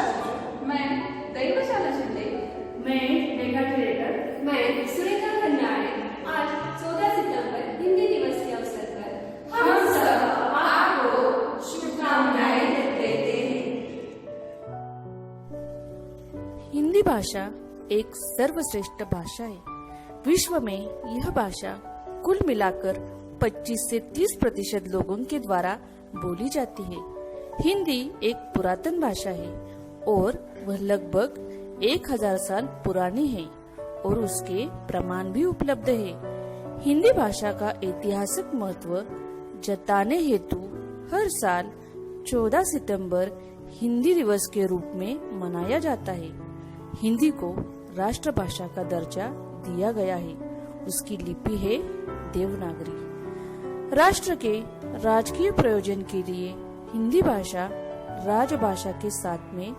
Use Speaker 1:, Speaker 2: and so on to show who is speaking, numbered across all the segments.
Speaker 1: प्रतीक्षा अर्जुन।
Speaker 2: मैं दैवशाला शिंदे।
Speaker 3: मैं रेखा टिरेकर।
Speaker 4: मैं सुरेखा खन्नारे। आज 14 सितंबर हिंदी दिवस के अवसर पर
Speaker 1: हम सब आपको शुभकामनाएं देते हैं।
Speaker 3: हिंदी भाषा एक सर्वश्रेष्ठ भाषा है। विश्व में यह भाषा कुल मिलाकर 25 से 30% लोगों के द्वारा बोली जाती है। हिंदी एक पुरातन भाषा है और वह लगभग 1000 साल पुरानी है और उसके प्रमाण भी उपलब्ध है। हिंदी भाषा का ऐतिहासिक महत्व जताने हेतु हर साल 14 सितंबर हिंदी दिवस के रूप में मनाया जाता है। हिंदी को राष्ट्रभाषा का दर्जा दिया गया है। उसकी लिपि है देवनागरी। राष्ट्र के राजकीय प्रयोजन के लिए हिंदी भाषा राजभाषा के साथ में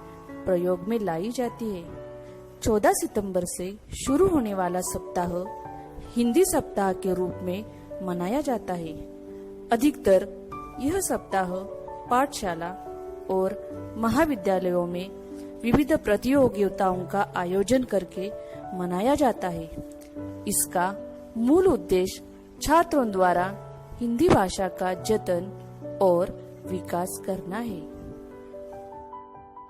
Speaker 3: प्रयोग में लाई जाती है। 14 सितंबर से शुरू होने वाला सप्ताह हिंदी सप्ताह के रूप में मनाया जाता है। अधिकतर यह सप्ताह पाठशाला और महाविद्यालयों में विविध प्रतियोगिताओं का आयोजन करके मनाया जाता है। इसका मूल उद्देश्य छात्रों द्वारा हिंदी भाषा का जतन और विकास करना है।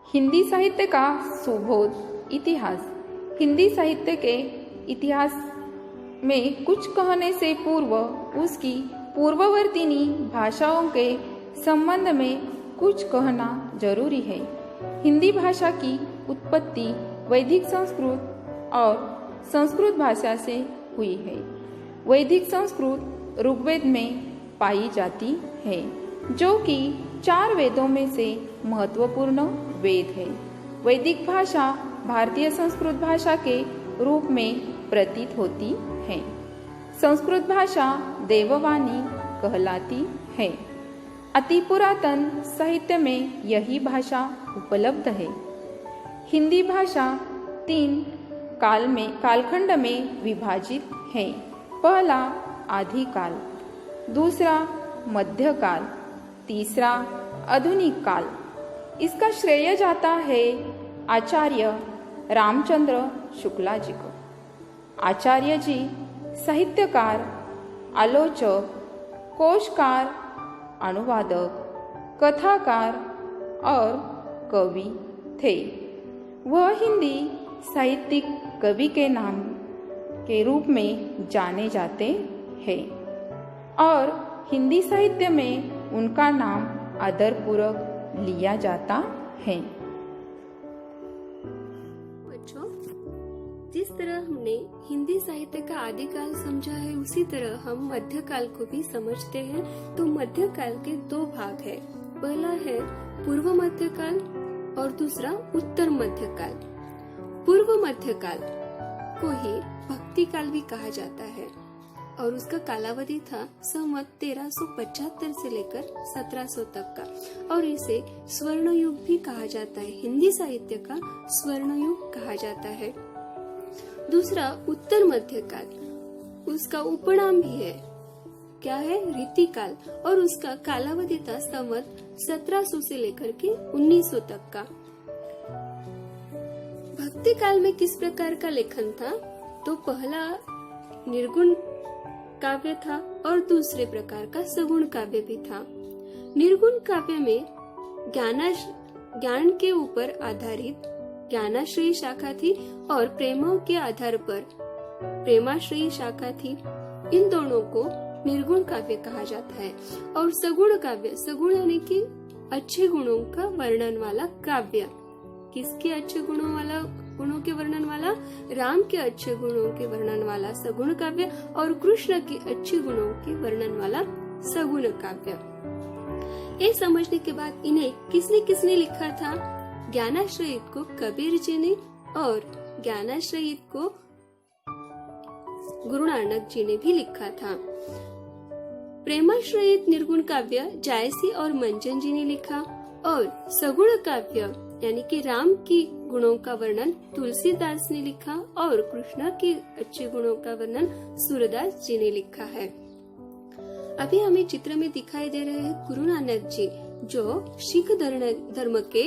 Speaker 2: हिंदी साहित्य का सुबोध इतिहास। हिंदी साहित्य के इतिहास में कुछ कहने से पूर्व उसकी पूर्ववर्तीनी भाषाओं के संबंध में कुछ कहना जरूरी है। हिंदी भाषा की उत्पत्ति वैदिक संस्कृत और संस्कृत भाषा से हुई है। वैदिक संस्कृत ऋग्वेद में पाई जाती है, जो कि 4 वेदों में से महत्वपूर्ण वेद है। वैदिक भाषा भारतीय संस्कृत भाषा के रूप में प्रतीत होती है। संस्कृत भाषा देववाणी कहलाती है। अति पुरातन साहित्य में यही भाषा उपलब्ध है। हिंदी भाषा 3 कालखंड में विभाजित है। पहला आदिकाल, दूसरा मध्यकाल, तीसरा आधुनिक काल। इसका श्रेय जाता है आचार्य रामचंद्र शुक्ला जी को। आचार्य जी साहित्यकार, आलोचक, कोशकार, अनुवादक, कथाकार और कवि थे। वह हिंदी साहित्यिक कवि के नाम के रूप में जाने जाते हैं और हिंदी साहित्य में उनका नाम आदरपूर्वक लिया जाता है।
Speaker 4: बच्चों, जिस तरह हमने हिंदी साहित्य का आदिकाल समझा है, उसी तरह हम मध्यकाल को भी समझते हैं। तो मध्यकाल के 2 भाग है। पहला है पूर्व मध्यकाल और दूसरा उत्तर मध्यकाल। पूर्व मध्यकाल को ही भक्ति काल भी कहा जाता है और उसका कालावधि था संवत 1375 से लेकर 1700 तक का, और इसे स्वर्ण युग भी कहा जाता है। हिंदी साहित्य का स्वर्ण युग कहा जाता है। दूसरा उत्तर मध्यकाल, उसका उपनाम भी है, क्या है, रीतिकाल, और उसका कालावधि था संवत 1700 से लेकर के 1900 तक का। भक्ति काल में किस प्रकार का लेखन था? तो पहला निर्गुण काव्य था और दूसरे प्रकार का सगुण काव्य भी था। निर्गुण काव्य में ज्ञान के ऊपर आधारित ज्ञानाश्रयी शाखा थी और प्रेमों के आधार पर प्रेमाश्रयी शाखा थी। इन दोनों को निर्गुण काव्य कहा जाता है। और सगुण काव्य, सगुण यानी कि अच्छे गुणों का वर्णन वाला काव्य। किसके अच्छे गुणों के वर्णन वाला? राम के अच्छे गुणों के वर्णन वाला सगुण काव्य और कृष्ण के अच्छे गुणों के वर्णन वाला सगुण काव्य। ये समझने के बाद इन्हें किसने किसने लिखा था? ज्ञानाश्रयित को कबीर जी ने और ज्ञानाश्रयित को गुरु नानक जी ने भी लिखा था। प्रेमाश्रयित निर्गुण काव्य जायसी और मंजन जी ने लिखा और सगुण काव्य यानी कि राम की गुणों का वर्णन तुलसीदास ने लिखा और कृष्ण के अच्छे गुणों का वर्णन सूरदास जी ने लिखा है। अभी हमें चित्र में दिखाई दे रहे हैं गुरु नानक जी, जो सिख धर्म के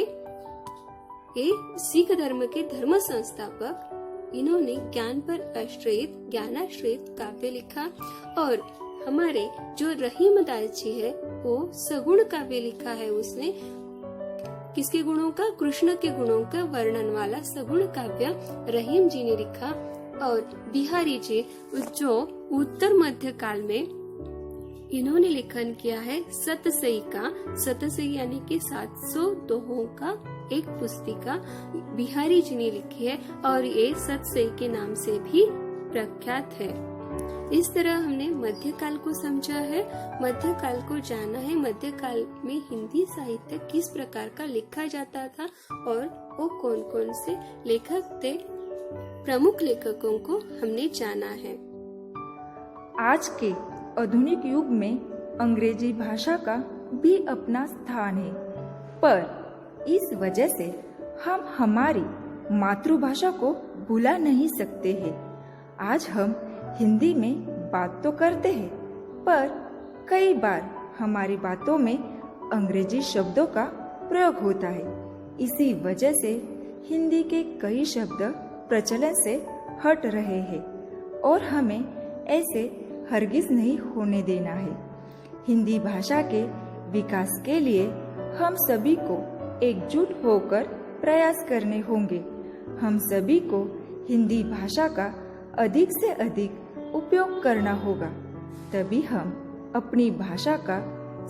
Speaker 4: ये सिख धर्म के धर्म संस्थापक, इन्होंने ज्ञान पर आश्रित ज्ञानाश्रित काव्य लिखा। और हमारे जो रहीम दास जी है वो सगुण काव्य लिखा है। उसने किसके गुणों का? कृष्ण के गुणों का वर्णन वाला सगुण काव्य रहीम जी ने लिखा। और बिहारी जी जो उत्तर मध्य काल में इन्होंने लेखन किया है सतसई का, सतसई यानी कि 700 दोहों का एक पुस्तिका बिहारी जी ने लिखी है और ये सतसई के नाम से भी प्रख्यात है। इस तरह हमने मध्यकाल को समझा है, मध्यकाल को जाना है। मध्यकाल में हिंदी साहित्य किस प्रकार का लिखा जाता था और वो कौन कौन से लेखक थे, प्रमुख लेखकों को हमने जाना है।
Speaker 2: आज के आधुनिक युग में अंग्रेजी भाषा का भी अपना स्थान है, पर इस वजह से हम हमारी मातृभाषा को भुला नहीं सकते हैं। आज हम हिंदी में बात तो करते हैं, पर कई बार हमारी बातों में अंग्रेजी शब्दों का प्रयोग होता है। इसी वजह से हिंदी के कई शब्द प्रचलन से हट रहे हैं और हमें ऐसे हरगिज नहीं होने देना है। हिंदी भाषा के विकास के लिए हम सभी को एकजुट होकर प्रयास करने होंगे। हम सभी को हिंदी भाषा का अधिक से अधिक उपयोग करना होगा, तभी हम अपनी भाषा का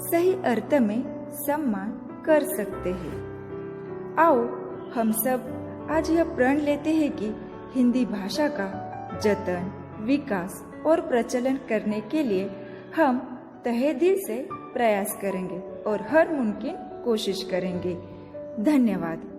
Speaker 2: सही अर्थ में सम्मान कर सकते हैं। आओ हम सब आज यह प्रण लेते हैं कि हिंदी भाषा का जतन, विकास और प्रचलन करने के लिए हम तहे दिल से प्रयास करेंगे और हर मुमकिन कोशिश करेंगे। धन्यवाद।